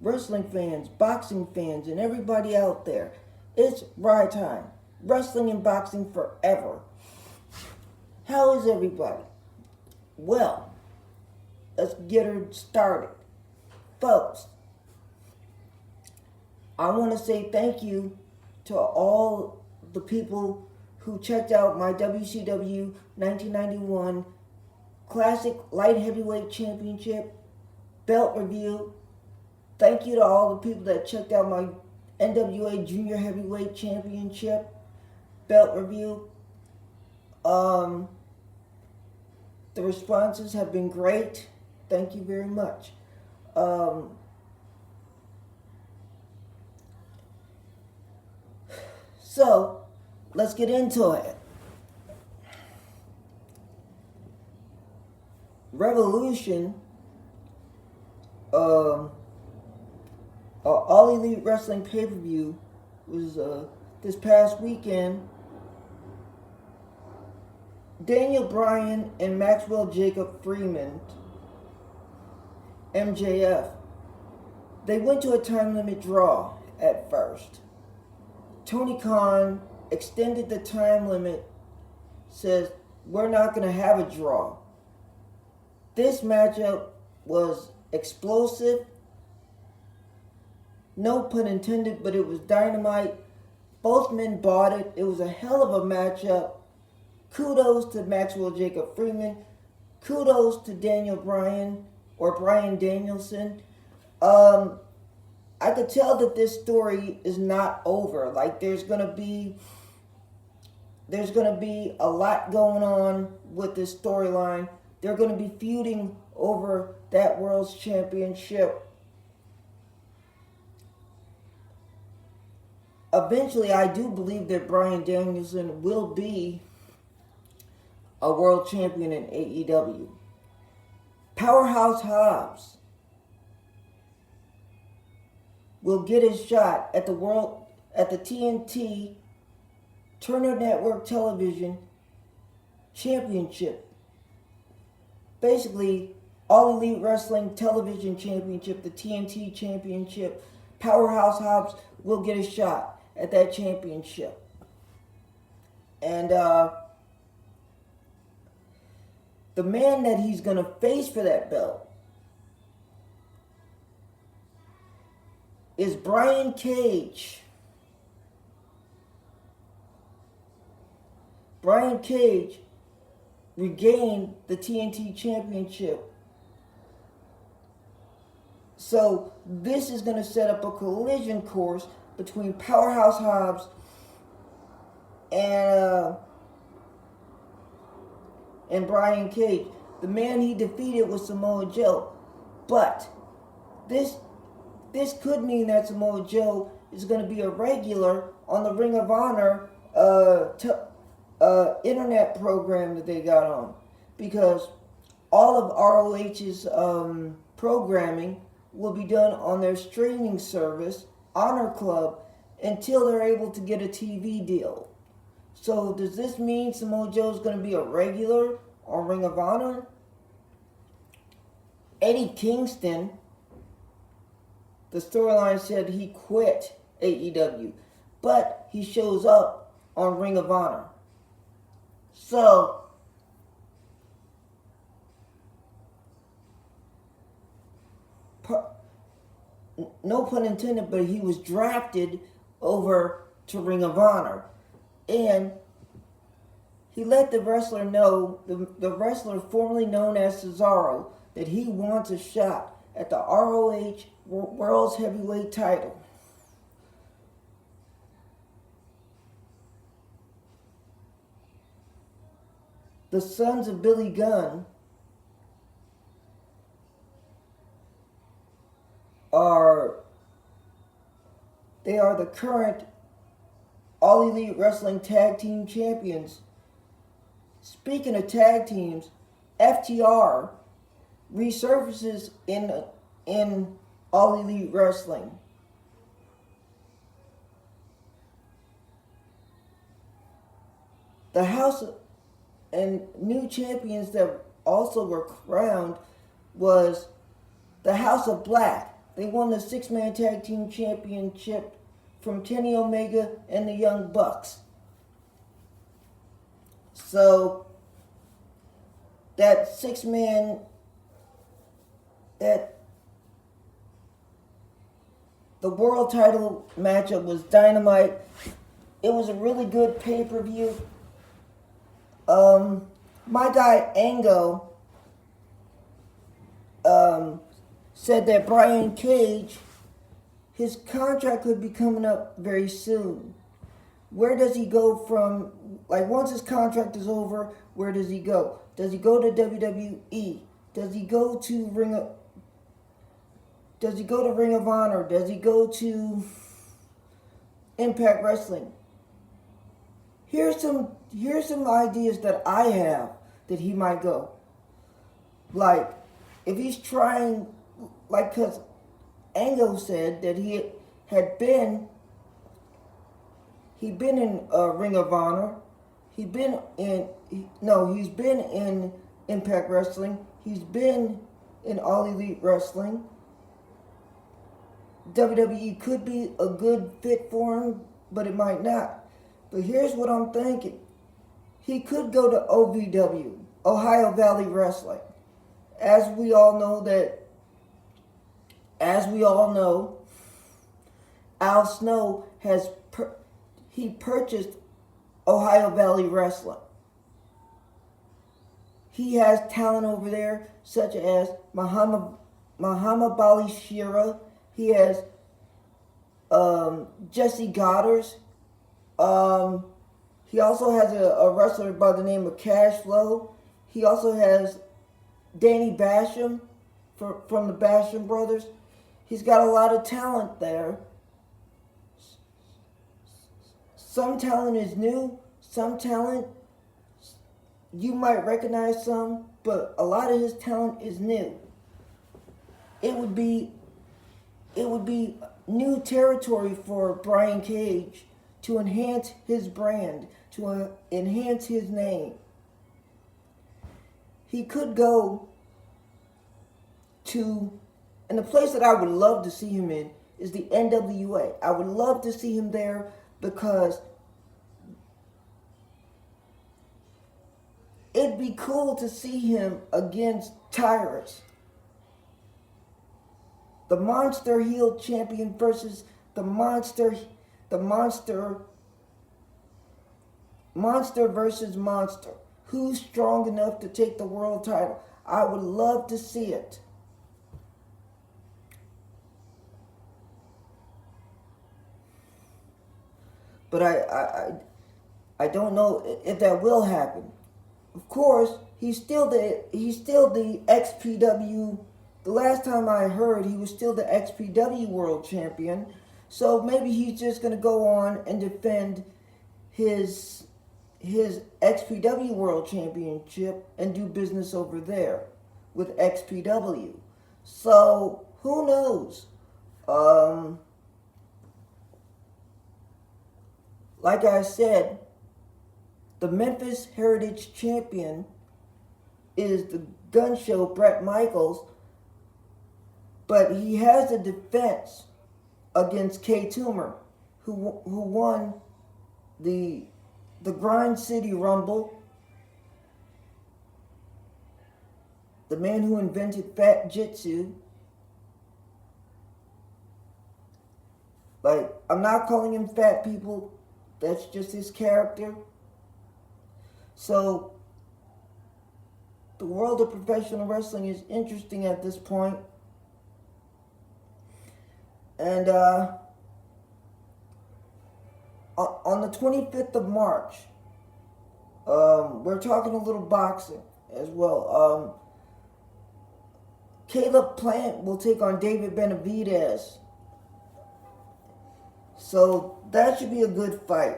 wrestling fans, boxing fans, and everybody out there. It's ride time. Wrestling and boxing forever. How is everybody? Well, let's get her started. Folks, I want to say thank you to all the people who checked out my WCW 1991 Classic Light Heavyweight Championship belt review. Thank you to all the people that checked out my NWA Junior Heavyweight Championship belt review. The responses have been great. Thank you very much. So, let's get into it. Revolution, All Elite Wrestling pay-per-view was this past weekend. Daniel Bryan and Maxwell Jacob Freeman, MJF, they went to a time limit draw at first. Tony Khan extended the time limit, says we're not going to have a draw. This matchup was explosive. No pun intended, but it was dynamite. Both men bought it. It was a hell of a matchup. Kudos to Maxwell Jacob Freeman. Kudos to Daniel Bryan, or Bryan Danielson. I could tell that this story is not over. Like there's gonna be a lot going on with this storyline. They're gonna be feuding over that World's Championship. Eventually, I do believe that Bryan Danielson will be a world champion in AEW. Powerhouse Hobbs will get his shot at the TNT Turner Network Television Championship. Basically, All Elite Wrestling Television Championship, the TNT Championship. Powerhouse Hobbs will get a shot at that championship. And the man that he's going to face for that belt is Brian Cage. Brian Cage regained the TNT Championship. So this is going to set up a collision course between Powerhouse Hobbs and Brian Cage. The man he defeated was Samoa Joe. But this could mean that Samoa Joe is going to be a regular on the Ring of Honor internet program that they got on. Because all of ROH's programming will be done on their streaming service, Honor Club, until they're able to get a TV deal. So does this mean Samoa Joe is going to be a regular on Ring of Honor? Eddie Kingston, the storyline said he quit AEW, but he shows up on Ring of Honor. So no pun intended, but he was drafted over to Ring of Honor. And he let the wrestler know, the wrestler formerly known as Cesaro, that he wants a shot at the ROH World's Heavyweight title. The Sons of Billy Gunn are the current All Elite Wrestling Tag Team Champions. Speaking of tag teams, FTR resurfaces in All Elite Wrestling. The House and new champions that also were crowned was the House of Black, They won the six-man tag team championship from Kenny Omega and the Young Bucks. So that six-man, the world title matchup was dynamite. It was a really good pay-per-view. My guy Ango said that Brian Cage, his contract could be coming up very soon. Where does he go from, like, once his contract is over, where does he go? Does he go to WWE? Does he go to Ring of Honor? Does he go to Impact Wrestling? Here's some ideas that I have that he might go. Like, if he's trying, like, because Ango said that he'd been in Ring of Honor. He's been in Impact Wrestling. He's been in All Elite Wrestling. WWE could be a good fit for him, but it might not. But here's what I'm thinking. He could go to OVW, Ohio Valley Wrestling. As we all know, Al Snow he purchased Ohio Valley Wrestling. He has talent over there, such as Muhammad Bali Shira. He has Jesse Goddard. He also has a wrestler by the name of Cash Flow. He also has Danny Basham from the Basham Brothers. He's got a lot of talent there. Some talent is new. Some talent, you might recognize some, but a lot of his talent is new. It would be new territory for Brian Cage to enhance his brand, to enhance his name. He could go to, and the place that I would love to see him in is the NWA. I would love to see him there because it'd be cool to see him against Tyrus. The Monster heel champion versus the Monster versus Monster. Who's strong enough to take the world title? I would love to see it. But I don't know if that will happen. Of course, he's still the XPW. The last time I heard, he was still the XPW World Champion. So maybe he's just going to go on and defend his XPW World Championship and do business over there with XPW. So who knows? Like I said, the Memphis Heritage Champion is the gun show Bret Michaels, but he has a defense against K. Toomer, who won the Grind City Rumble, the man who invented Fat Jitsu. Like, I'm not calling him fat, people. That's just his character. So, the world of professional wrestling is interesting at this point. And on the 25th of March, we're talking a little boxing as well. Caleb Plant will take on David Benavidez. So that should be a good fight.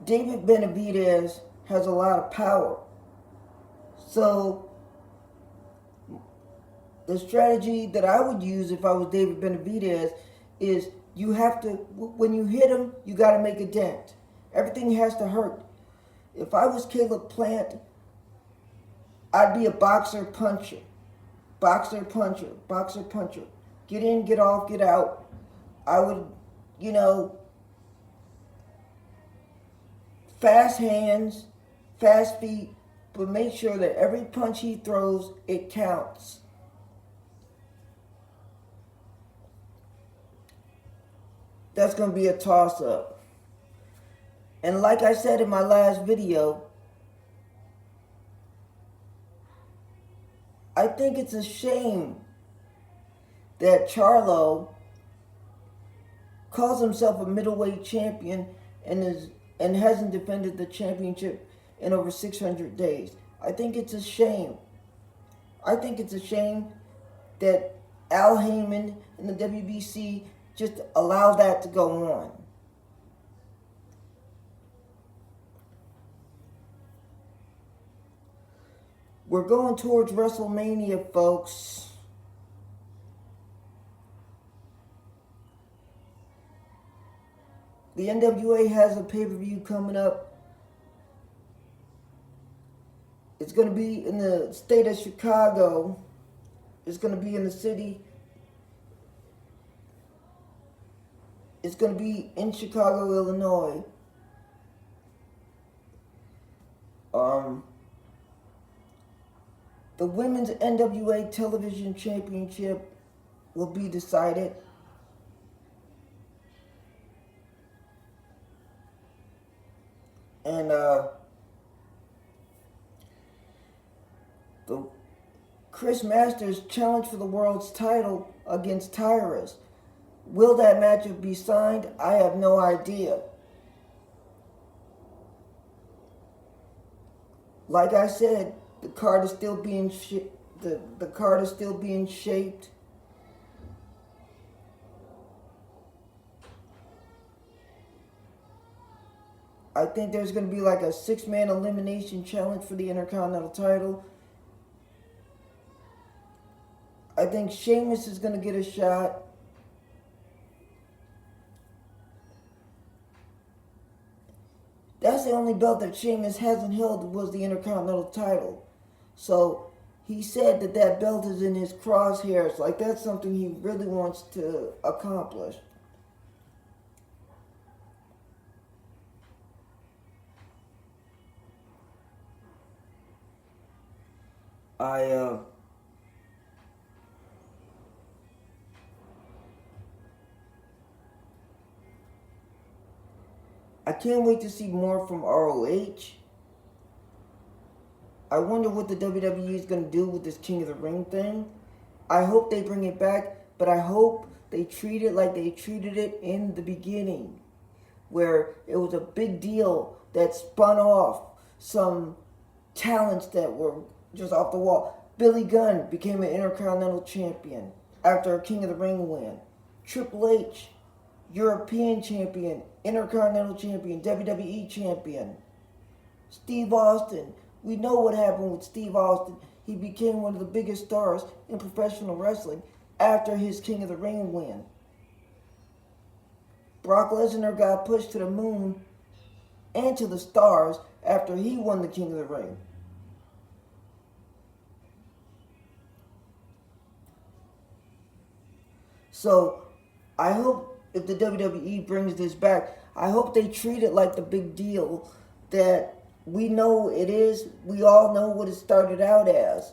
David Benavidez has a lot of power. So the strategy that I would use if I was David Benavidez is you have to, when you hit him, you got to make a dent. Everything has to hurt. If I was Caleb Plant, I'd be a boxer puncher. boxer, puncher, boxer, puncher. Get in, get off, get out. I would, you know, fast hands, fast feet, but make sure that every punch he throws, it counts. That's going to be a toss-up. And like I said in my last video, I think it's a shame that Charlo calls himself a middleweight champion and hasn't defended the championship in over 600 days. I think it's a shame. I think it's a shame that Al Heyman and the WBC just allow that to go on. We're going towards WrestleMania, folks. The NWA has a pay-per-view coming up. It's going to be in the state of Chicago. It's going to be in the city. It's going to be in Chicago, Illinois. The Women's NWA Television Championship will be decided. And the Chris Masters challenge for the world's title against Tyrus. Will that matchup be signed? I have no idea. Like I said, the card is still being the card is still being shaped. I think there's going to be like a 6-man elimination challenge for the Intercontinental title. I think Sheamus is going to get a shot. That's the only belt that Sheamus hasn't held, was the Intercontinental title. So he said that that belt is in his crosshairs. Like, that's something he really wants to accomplish. I can't wait to see more from ROH. I wonder what the WWE is going to do with this King of the Ring thing. I hope they bring it back, but I hope they treat it like they treated it in the beginning, where it was a big deal that spun off some talents that were just off the wall. Billy Gunn became an Intercontinental Champion after a King of the Ring win. Triple H, European Champion, Intercontinental Champion, WWE Champion. Steve Austin. We know what happened with Steve Austin. He became one of the biggest stars in professional wrestling after his King of the Ring win. Brock Lesnar got pushed to the moon and to the stars after he won the King of the Ring. So, I hope if the WWE brings this back, I hope they treat it like the big deal that we know it is. We all know what it started out as.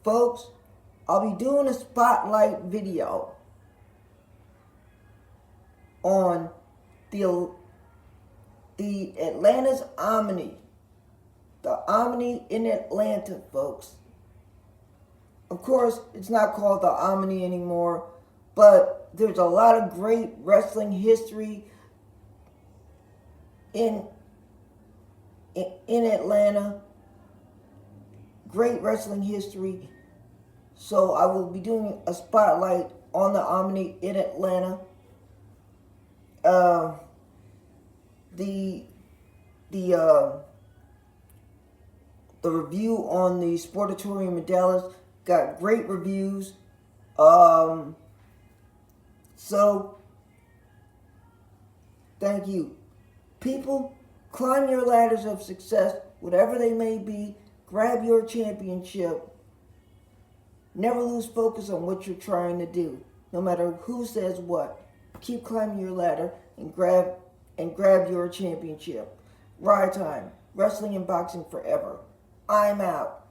Folks, I'll be doing a spotlight video on the Atlanta's Omni. The Omni in Atlanta, folks. Of course, it's not called the Omni anymore, but there's a lot of great wrestling history in Atlanta. Great wrestling history. So I will be doing a spotlight on the Omni in Atlanta. The review on the Sportatorium in Dallas got great reviews. So thank you. People, climb your ladders of success, whatever they may be. Grab your championship. Never lose focus on what you're trying to do, no matter who says what. Keep climbing your ladder and grab your championship. Ride time. Wrestling and boxing forever. I'm out.